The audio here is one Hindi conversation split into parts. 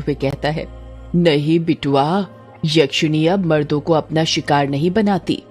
हुए कहता है, नहीं बिटुआ, यक्षिणी अब मर्दों को अपना शिकार नहीं बनाती।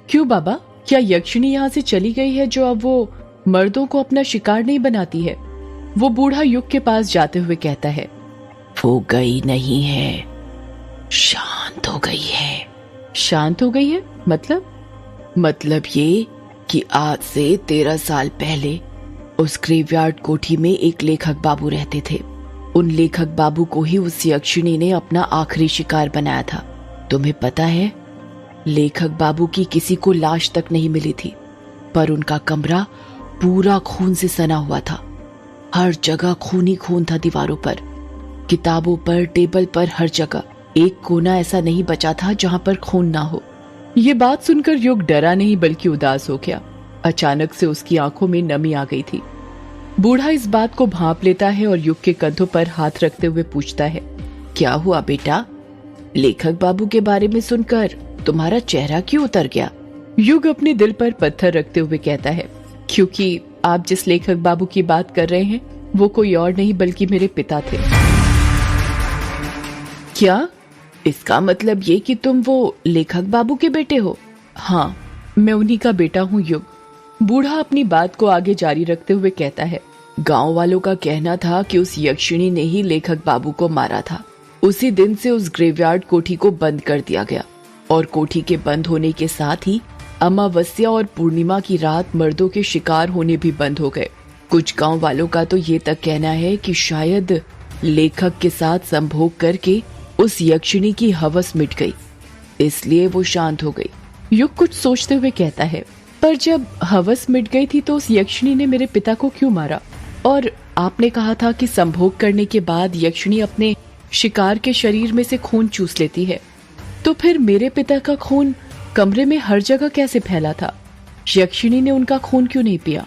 क्यों बाबा, क्या यक्षिणी यहाँ से चली गई है जो अब वो मर्दों को अपना शिकार नहीं बनाती है? वो बूढ़ा युग के पास जाते हुए कहता है, वो गई नहीं है, शांत हो गई है। शांत हो गई है मतलब ये कि आज से 13 साल पहले उस ग्रेवयार्ड कोठी में एक लेखक बाबू रहते थे। उन लेखक बाबू को ही उस यक्षिणी ने अपना आखिरी शिकार बनाया था। तुम्हें पता है, लेखक बाबू की किसी को लाश तक नहीं मिली थी, पर उनका कमरा पूरा खून से सना हुआ था। हर जगह खून ही खून था, दीवारों पर, किताबों पर, टेबल पर, हर जगह। एक कोना ऐसा नहीं बचा था जहां पर खून ना हो। ये बात सुनकर युग डरा नहीं बल्कि उदास हो गया। अचानक से उसकी आंखों में नमी आ गई थी। बूढ़ा इस बात को भांप लेता है और युग के कंधों पर हाथ रखते हुए पूछता है, क्या हुआ बेटा? लेखक बाबू के बारे में सुनकर तुम्हारा चेहरा क्यों उतर गया? युग अपने दिल पर पत्थर रखते हुए कहता है, क्योंकि आप जिस लेखक बाबू की बात कर रहे हैं वो कोई और नहीं बल्कि मेरे पिता थे। क्या? इसका मतलब ये कि तुम वो लेखक बाबू के बेटे हो? हाँ, मैं उन्हीं का बेटा हूँ युग। बूढ़ा अपनी बात को आगे जारी रखते हुए कहता है, गांव वालों का कहना था कि उस यक्षिणी ने ही लेखक बाबू को मारा था। उसी दिन से उस ग्रेवयार्ड कोठी को बंद कर दिया गया और कोठी के बंद होने के साथ ही अमावस्या और पूर्णिमा की रात मर्दों के शिकार होने भी बंद हो गए। कुछ गांव वालों का तो ये तक कहना है कि शायद लेखक के साथ संभोग करके उस यक्षिणी की हवस मिट गई, इसलिए वो शांत हो गई। युग कुछ सोचते हुए कहता है, पर जब हवस मिट गई थी तो उस यक्षिणी ने मेरे पिता को क्यों मारा? और आपने कहा था कि संभोग करने के बाद यक्षिणी अपने शिकार के शरीर में से खून चूस लेती है, तो फिर मेरे पिता का खून कमरे में हर जगह कैसे फैला था? यक्षिणी ने उनका खून क्यों नहीं पिया?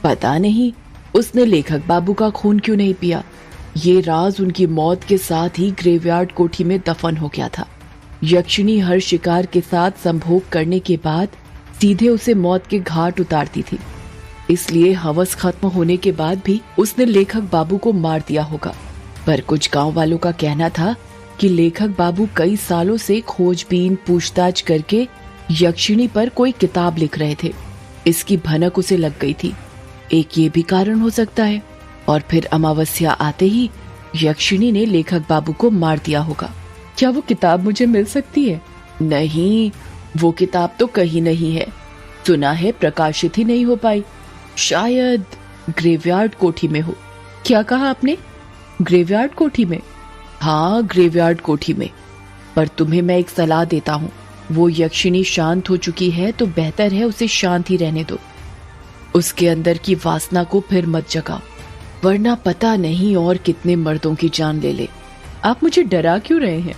पता नहीं उसने लेखक बाबू का खून क्यों नहीं पिया। ये राज उनकी मौत के साथ ही ग्रेवयार्ड कोठी में दफन हो गया था। यक्षिणी हर शिकार के साथ संभोग करने के बाद सीधे उसे मौत के घाट उतारती थी, इसलिए हवस खत्म होने के बाद भी उसने लेखक बाबू को मार दिया होगा। पर कुछ गांव वालों का कहना था कि लेखक बाबू कई सालों से खोजबीन पूछताछ करके यक्षिणी पर कोई किताब लिख रहे थे। इसकी भनक उसे लग गई थी। एक ये भी कारण हो सकता है। और फिर अमावस्या आते ही यक्षिणी ने लेखक बाबू को मार दिया होगा। क्या वो किताब मुझे मिल सकती है? नहीं, वो किताब तो कहीं नहीं है। सुना है प्रकाशित ही नहीं हो पाई। शायद ग्रेवयार्ड कोठी में हो। क्या कहा आपने? ग्रेवयार्ड कोठी में? हाँ, ग्रेवयार्ड कोठी में। पर तुम्हें मैं एक सलाह देता हूँ, वो यक्षिणी शांत हो चुकी है तो बेहतर है उसे शांत ही रहने दो। उसके अंदर की वासना को फिर मत जगाओ, वरना पता नहीं और कितने मर्दों की जान ले ले। आप मुझे डरा क्यों रहे हैं?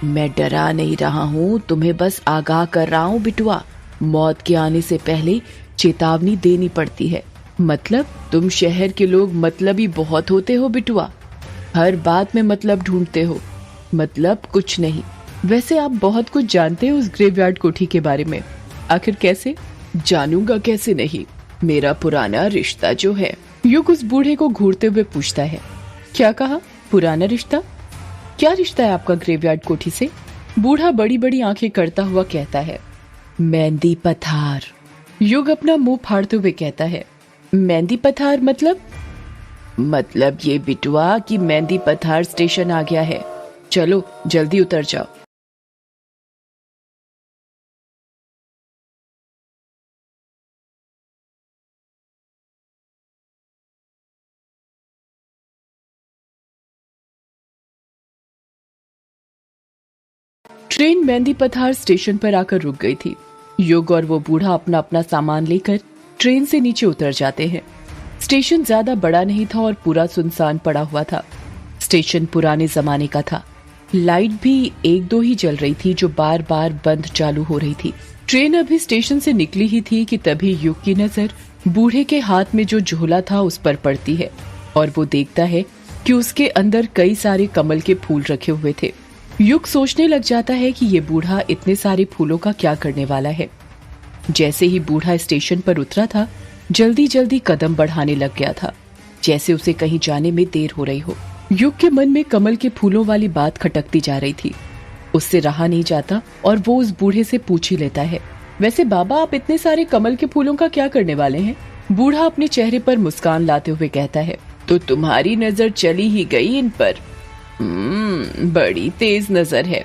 मैं डरा नहीं रहा हूँ, तुम्हें बस आगाह कर रहा हूँ बिटुआ। मौत के आने से पहले चेतावनी देनी पड़ती है। मतलब? तुम शहर के लोग मतलबी बहुत होते हो बिटुआ, हर बात में मतलब ढूंढते हो। मतलब कुछ नहीं। वैसे आप बहुत कुछ जानते हो उस ग्रेवयार्ड कोठी के बारे में। आखिर कैसे? जानूंगा कैसे नहीं, मेरा पुराना रिश्ता जो है। युग उस बूढ़े को घूरते हुए पूछता है, क्या कहा? पुराना रिश्ता? क्या रिश्ता है आपका ग्रेवयार्ड कोठी से? बूढ़ा बड़ी बड़ी आंखें करता हुआ कहता है, मेहंदी पथार। युग अपना मुंह फाड़ते हुए कहता है, मेहंदी पथार मतलब ये बिटुआ कि मेहंदी पथार स्टेशन आ गया है। चलो जल्दी उतर जाओ। ट्रेन मेहंदी पथार स्टेशन पर आकर रुक गई थी। युग और वो बूढ़ा अपना अपना सामान लेकर ट्रेन से नीचे उतर जाते हैं। स्टेशन ज्यादा बड़ा नहीं था और पूरा सुनसान पड़ा हुआ था। स्टेशन पुराने जमाने का था। लाइट भी एक दो ही जल रही थी जो बार बार बंद चालू हो रही थी। ट्रेन अभी स्टेशन से निकली ही थी कि तभी युग की नजर बूढ़े के हाथ में जो झोला था उस पर पड़ती है और वो देखता है कि उसके अंदर कई सारे कमल के फूल रखे हुए थे। युग सोचने लग जाता है कि ये बूढ़ा इतने सारे फूलों का क्या करने वाला है। जैसे ही बूढ़ा स्टेशन पर उतरा था, जल्दी जल्दी कदम बढ़ाने लग गया था, जैसे उसे कहीं जाने में देर हो रही हो। युग के मन में कमल के फूलों वाली बात खटकती जा रही थी। उससे रहा नहीं जाता और वो उस बूढ़े से पूछ ही लेता है, वैसे बाबा आप इतने सारे कमल के फूलों का क्या करने वाले हैं? बूढ़ा अपने चेहरे पर मुस्कान लाते हुए कहता है, तो तुम्हारी नजर चली ही गई इन पर। बड़ी तेज नजर है।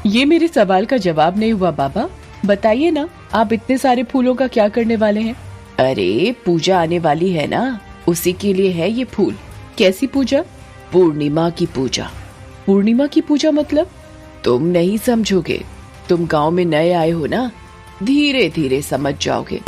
ये मेरे सवाल का जवाब नहीं हुआ बाबा, बताइए ना आप इतने सारे फूलों का क्या करने वाले हैं? अरे पूजा आने वाली है ना, उसी के लिए है ये फूल। कैसी पूजा? पूर्णिमा की पूजा। पूर्णिमा की पूजा मतलब? तुम नहीं समझोगे, तुम गांव में नए आए हो ना, धीरे धीरे समझ जाओगे।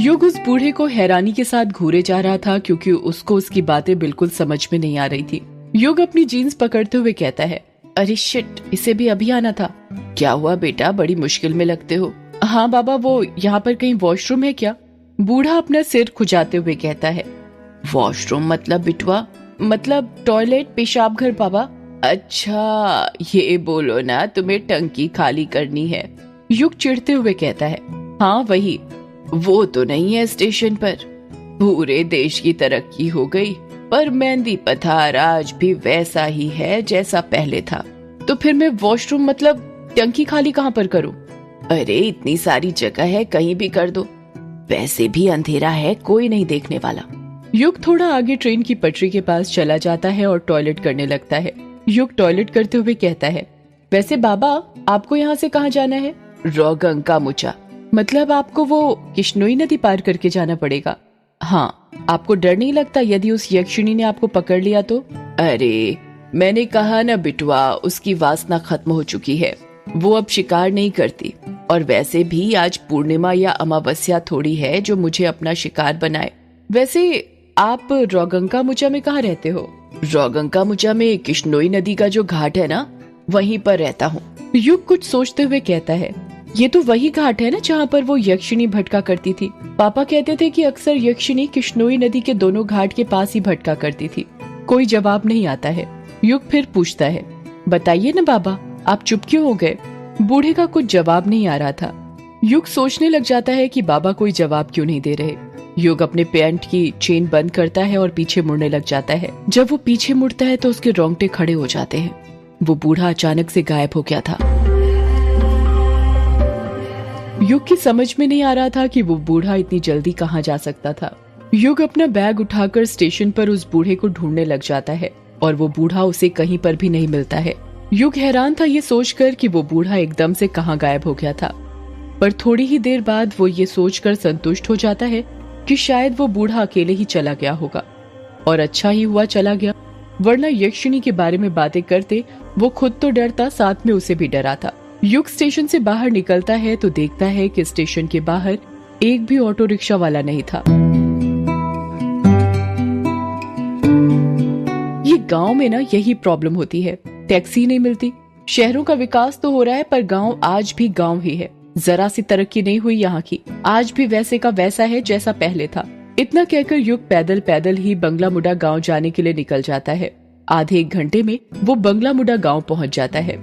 युग उस बूढ़े को हैरानी के साथ घूरे जा रहा था क्योंकि उसको उसकी बातें बिल्कुल समझ में नहीं आ रही थी। युग अपनी जीन्स पकड़ते हुए कहता है, अरे शिट, इसे भी अभी आना था। क्या हुआ बेटा, बड़ी मुश्किल में लगते हो। हाँ बाबा, वो यहाँ पर कहीं वॉशरूम है क्या? बूढ़ा अपना सिर खुजाते हुए कहता है, वॉशरूम मतलब बिटवा? मतलब टॉयलेट, पेशाब घर बाबा। अच्छा ये बोलो ना तुम्हें टंकी खाली करनी है। युग चिढ़ते हुए कहता है, हाँ वही। वो तो नहीं है स्टेशन पर। पूरे देश की तरक्की हो गई पर मेहंदी पथार आज भी वैसा ही है जैसा पहले था। तो फिर मैं वॉशरूम मतलब टंकी खाली कहाँ पर करूँ? अरे इतनी सारी जगह है, कहीं भी कर दो। वैसे भी अंधेरा है, कोई नहीं देखने वाला। युग थोड़ा आगे ट्रेन की पटरी के पास चला जाता है और टॉयलेट करने लगता है। युग टॉयलेट करते हुए कहता है, वैसे बाबा आपको यहाँ से कहाँ जाना है? रोगंगा मुचा। मतलब आपको वो किश्नोई नदी पार करके जाना पड़ेगा? हाँ। आपको डर नहीं लगता यदि उस यक्षिणी ने आपको पकड़ लिया तो? अरे मैंने कहा ना बिटवा, उसकी वासना खत्म हो चुकी है, वो अब शिकार नहीं करती। और वैसे भी आज पूर्णिमा या अमावस्या थोड़ी है जो मुझे अपना शिकार बनाए। वैसे आप रोगंगा मुचा में कहाँ रहते हो? रोगंगा मुचा में किश्नोई नदी का जो घाट है ना, वहीं पर रहता हूँ। युग कुछ सोचते हुए कहता है, ये तो वही घाट है ना जहाँ पर वो यक्षिणी भटका करती थी। पापा कहते थे कि अक्सर यक्षिणी किश्नोई नदी के दोनों घाट के पास ही भटका करती थी। कोई जवाब नहीं आता है। युग फिर पूछता है, बताइए ना बाबा, आप चुप क्यों हो गए? बूढ़े का कुछ जवाब नहीं आ रहा था। युग सोचने लग जाता है कि बाबा कोई जवाब क्यों नहीं दे रहे। युग अपने पैंट की चेन बंद करता है और पीछे मुड़ने लग जाता है। जब वो पीछे मुड़ता है तो उसके रोंगटे खड़े हो जाते हैं। वो बूढ़ा अचानक से गायब हो गया था। युग की समझ में नहीं आ रहा था कि वो बूढ़ा इतनी जल्दी कहाँ जा सकता था। युग अपना बैग उठाकर स्टेशन पर उस बूढ़े को ढूंढने लग जाता है और वो बूढ़ा उसे कहीं पर भी नहीं मिलता है। युग हैरान था ये सोचकर कि वो बूढ़ा एकदम से कहाँ गायब हो गया था, पर थोड़ी ही देर बाद वो ये सोचकर संतुष्ट हो जाता है कि शायद वो बूढ़ा अकेले ही चला गया होगा। और अच्छा ही हुआ चला गया, वरना यक्षिणी के बारे में बातें करते वो खुद तो डरता, साथ में उसे भी डराता। युग स्टेशन से बाहर निकलता है तो देखता है कि स्टेशन के बाहर एक भी ऑटो रिक्शा वाला नहीं था। ये गांव में ना यही प्रॉब्लम होती है, टैक्सी नहीं मिलती। शहरों का विकास तो हो रहा है पर गांव आज भी गांव ही है। जरा सी तरक्की नहीं हुई यहाँ की, आज भी वैसे का वैसा है जैसा पहले था। इतना कहकर युग पैदल पैदल ही बंगला मुडा गांव जाने के लिए निकल जाता है। आधे एक घंटे में वो बंगला मुडा गांव पहुंच जाता है।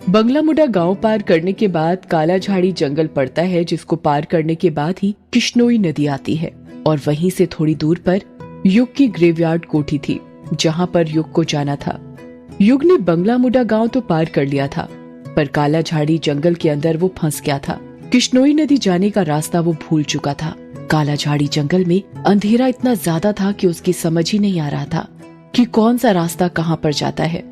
बंगला मुडा गांव पार करने के बाद काला झाड़ी जंगल पड़ता है, जिसको पार करने के बाद ही किश्नोई नदी आती है। और वहीं से थोड़ी दूर पर युग की ग्रेवयार्ड कोठी थी जहाँ पर युग को जाना था। युग ने बंगला मुडा गांव तो पार कर लिया था, पर काला झाड़ी जंगल के अंदर वो फंस गया था। किश्नोई नदी जाने का रास्ता वो भूल चुका था। काला झाड़ी जंगल में अंधेरा इतना ज्यादा था कि उसकी समझ ही नहीं आ रहा था कि कौन सा रास्ता कहाँ पर जाता है।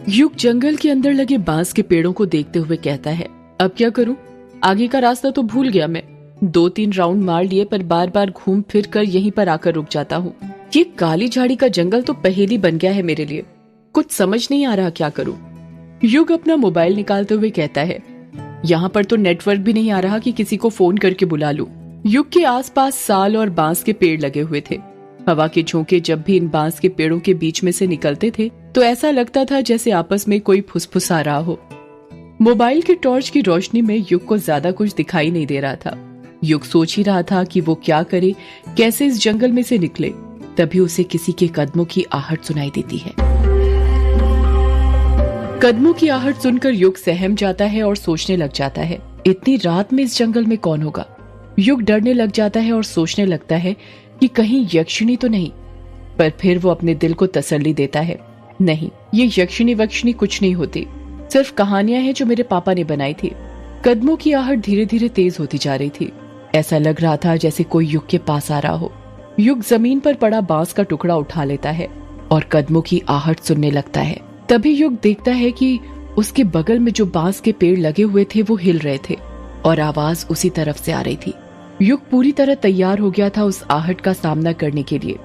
युग जंगल के अंदर लगे बांस के पेड़ों को देखते हुए कहता है, अब क्या करूं? आगे का रास्ता तो भूल गया मैं। 2-3 राउंड मार लिए पर बार बार घूम फिर कर यहीं पर आकर रुक जाता हूँ। ये काली झाड़ी का जंगल तो पहेली बन गया है मेरे लिए। कुछ समझ नहीं आ रहा क्या करूं। युग अपना मोबाइल निकालते हुए कहता है, यहाँ पर तो नेटवर्क भी नहीं आ रहा कि किसी को फोन करके बुला लूं। युग के आसपास साल और बांस के पेड़ लगे हुए थे। हवा के झोंके जब भी इन बांस के पेड़ों के बीच में से निकलते थे तो ऐसा लगता था जैसे आपस में कोई फुसफुसा रहा हो। मोबाइल की टॉर्च की रोशनी में युग को ज्यादा कुछ दिखाई नहीं दे रहा था। युग सोच ही रहा था कि वो क्या करे, कैसे इस जंगल में से निकले। तभी उसे किसी के कदमों की आहट सुनाई देती है। कदमों की आहट सुनकर युग सहम जाता है और सोचने लग जाता है, इतनी रात में इस जंगल में कौन होगा। युग डरने लग जाता है और सोचने लगता है कि कहीं यक्षिणी तो नहीं, पर फिर वो अपने दिल को तसल्ली देता है, नहीं, ये यक्षिणी वक्षिणी कुछ नहीं होती, सिर्फ कहानियां हैं जो मेरे पापा ने बनाई थी। कदमों की आहट धीरे धीरे तेज होती जा रही थी। ऐसा लग रहा था जैसे कोई युग के पास आ रहा हो। युग जमीन पर पड़ा बांस का टुकड़ा उठा लेता है और कदमों की आहट सुनने लगता है। तभी युग देखता है कि उसके बगल में जो बांस के पेड़ लगे हुए थे वो हिल रहे थे और आवाज उसी तरफ से आ रही थी। युग पूरी तरह तैयार हो गया था उस आहट का सामना करने के लिए।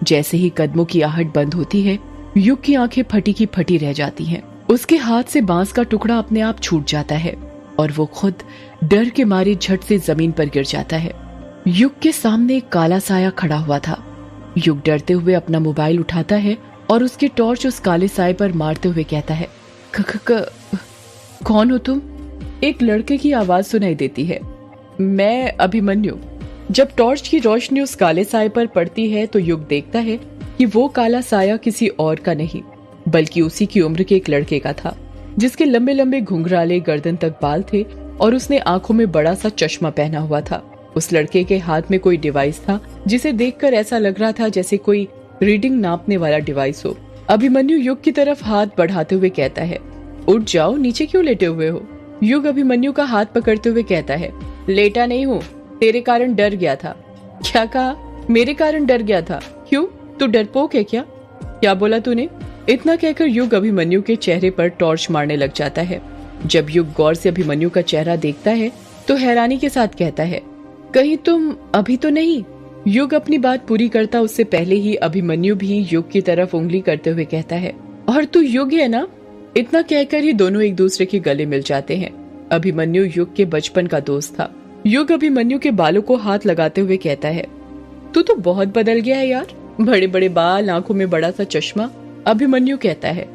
जैसे ही कदमों की आहट बंद होती है, युग की आंखें फटी की फटी रह जाती हैं। उसके हाथ से बांस का टुकड़ा अपने आप छूट जाता है और वो खुद डर के मारे झट से जमीन पर गिर जाता है। युग के सामने एक काला साया खड़ा हुआ था। युग डरते हुए अपना मोबाइल उठाता है और उसकी टॉर्च उस काले साए पर मारते हुए कहता है, कौन हो तुम? एक लड़के की आवाज सुनाई देती है, मैं अभिमन्यु। जब टॉर्च की रोशनी उस काले साए पर पड़ती है तो युग देखता है कि वो काला साया किसी और का नहीं बल्कि उसी की उम्र के एक लड़के का था, जिसके लंबे लंबे घुंघराले गर्दन तक बाल थे और उसने आंखों में बड़ा सा चश्मा पहना हुआ था। उस लड़के के हाथ में कोई डिवाइस था जिसे देखकर ऐसा लग रहा था जैसे कोई रीडिंग नापने वाला डिवाइस हो। अभिमन्यु युग की तरफ हाथ बढ़ाते हुए कहता है, उठ जाओ, नीचे क्यों लेटे हुए हो? युग अभिमन्यु का हाथ पकड़ते हुए कहता है, लेटा नहीं हूँ, तेरे कारण डर गया था। क्या कहा? मेरे कारण डर गया था? क्यों, तू डरपोक है क्या? क्या बोला तूने? इतना कहकर युग अभिमन्यु के चेहरे पर टॉर्च मारने लग जाता है। जब युग गौर से अभिमन्यु का चेहरा देखता है तो हैरानी के साथ कहता है, कहीं तुम अभी तो नहीं? युग अपनी बात पूरी करता उससे पहले ही अभिमन्यु भी युग की तरफ उंगली करते हुए कहता है, और तू युग है ना? इतना कहकर ही दोनों एक दूसरे के गले मिल जाते हैं। अभिमन्यु युग के बचपन का दोस्त था। युग अभिमन्यु के बालों को हाथ लगाते हुए कहता है, तू तो बहुत बदल गया है यार, बड़े बड़े बाल, आंखों में बड़ा सा चश्मा। अभिमन्यु कहता है,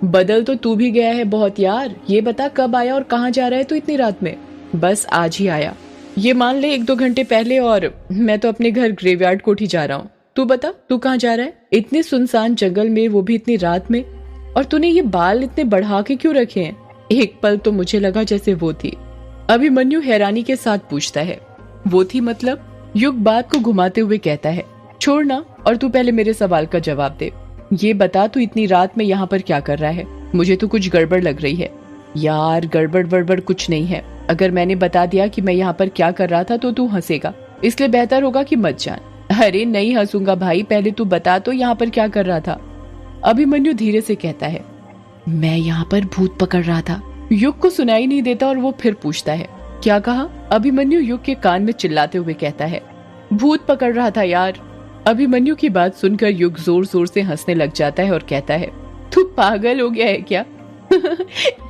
बदल तो तू भी गया है बहुत यार। ये बता कब आया और कहाँ जा रहा है तू इतनी रात में? बस आज ही आया, ये मान ले 1-2 घंटे पहले, और मैं तो अपने घर ग्रेवयार्ड कोठी जा रहा हूँ। तू बता, तू कहाँ जा रहा है इतने सुनसान जंगल में, वो भी इतनी रात में? और तूने ये बाल इतने बढ़ा के क्यों रखे हैं? एक पल तो मुझे लगा जैसे वो थी। अभिमन्यु हैरानी के साथ पूछता है, वो थी मतलब? युग बात को घुमाते हुए कहता है, छोड़ना, और तू पहले मेरे सवाल का जवाब दे। ये बता, तू इतनी रात में यहाँ पर क्या कर रहा है? मुझे तो कुछ गड़बड़ लग रही है। यार गड़बड़ वड़बड़ कुछ नहीं है। अगर मैंने बता दिया कि मैं यहाँ पर क्या कर रहा था तो तू हंसेगा, इसलिए बेहतर होगा कि मत जान। अरे नहीं हंसूंगा भाई, पहले तू बता तो यहाँ पर क्या कर रहा था? अभिमन्यु धीरे से कहता है, मैं यहाँ पर भूत पकड़ रहा था। युग को सुनाई नहीं देता और वो फिर पूछता है, क्या कहा? अभिमन्यु युग के कान में चिल्लाते हुए कहता है, भूत पकड़ रहा था यार। अभिमन्यु की बात सुनकर युग जोर जोर से हंसने लग जाता है और कहता है, तू पागल हो गया है क्या?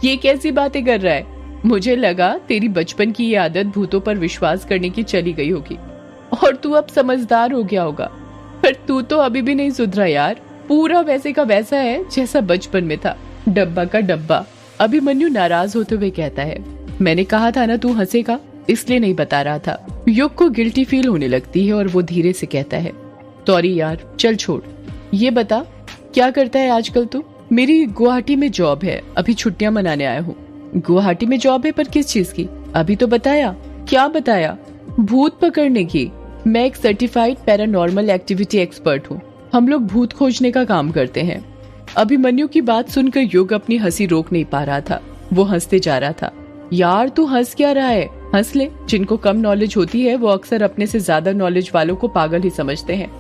ये कैसी बातें कर रहा है? मुझे लगा तेरी बचपन की ये आदत भूतों पर विश्वास करने की चली गई होगी और तू अब समझदार हो गया होगा, पर तू तो अभी भी नहीं सुधरा यार। पूरा वैसे का वैसा है जैसा बचपन में था, डब्बा का डब्बा। अभिमन्यु नाराज होते हुए कहता है, मैंने कहा था ना तू हंसेगा, इसलिए नहीं बता रहा था। युग को गिल्टी फील होने लगती है और वो धीरे से कहता है, सॉरी यार, चल छोड़। ये बता क्या करता है आजकल तू? मेरी गुवाहाटी में जॉब है, अभी छुट्टियां मनाने आया हूँ। गुवाहाटी में जॉब है, पर किस चीज की? अभी तो बताया। क्या बताया? भूत पकड़ने की। मैं एक सर्टिफाइड पैरानॉर्मल एक्टिविटी एक्सपर्ट हूँ। हम लोग भूत खोजने का काम करते हैं। अभिमन्यु की बात सुनकर युग अपनी हंसी रोक नहीं पा रहा था। वो हंसते जा रहा था। यार तू हंस क्या रहा है? हंस ले। जिनको कम नॉलेज होती है वो अक्सर अपने से ज्यादा नॉलेज वालों को पागल ही समझते हैं।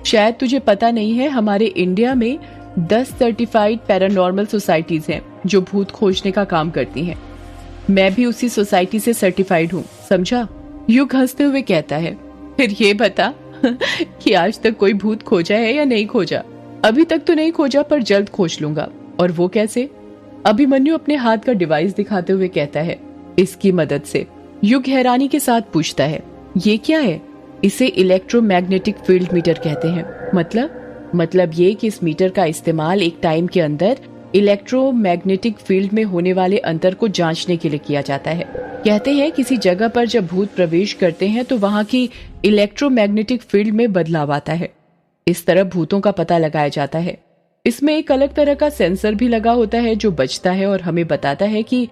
शायद तुझे पता नहीं है, हमारे इंडिया में 10 सर्टिफाइड पैरानॉर्मल सोसाइटीज हैं जो भूत खोजने का काम करती हैं। मैं भी उसी सोसाइटी से सर्टिफाइड हूँ, समझा? युग हंसते हुए कहता है, फिर ये बता कि आज तक कोई भूत खोजा है या नहीं खोजा? अभी तक तो नहीं खोजा, पर जल्द खोज लूंगा। और वो कैसे? अभिमन्यु अपने हाथ का डिवाइस दिखाते हुए कहता है, इसकी मदद से। युग हैरानी के साथ पूछता है, ये क्या है? इसे इलेक्ट्रोमैग्नेटिक फील्ड मीटर कहते हैं। मतलब ये कि इस मीटर का इस्तेमाल एक टाइम के अंदर इलेक्ट्रोमैग्नेटिक फील्ड में होने वाले अंतर को जांचने के लिए किया जाता है। कहते हैं किसी जगह पर जब भूत प्रवेश करते हैं तो वहां की इलेक्ट्रोमैग्नेटिक फील्ड में बदलाव आता है। इस तरह भूतों का पता लगाया जाता है। इसमें एक अलग तरह का सेंसर भी लगा होता है जो बजता है और हमें बताता है कि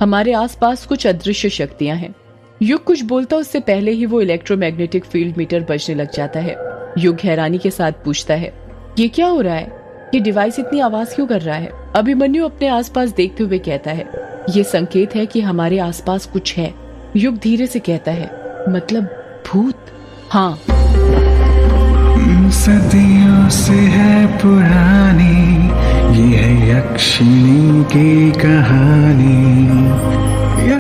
हमारे आसपास कुछ अदृश्य शक्तियां हैं। युग कुछ बोलता उससे पहले ही वो इलेक्ट्रोमैग्नेटिक फील्ड मीटर बजने लग जाता है। युग हैरानी के साथ पूछता है, ये क्या हो रहा है? ये डिवाइस इतनी आवाज क्यों कर रहा है? अभिमन्यु अपने आसपास देखते हुए कहता है, ये संकेत है कि हमारे आसपास कुछ है। युग धीरे से कहता है, मतलब भूत? हाँ। सदियों से है पुरानी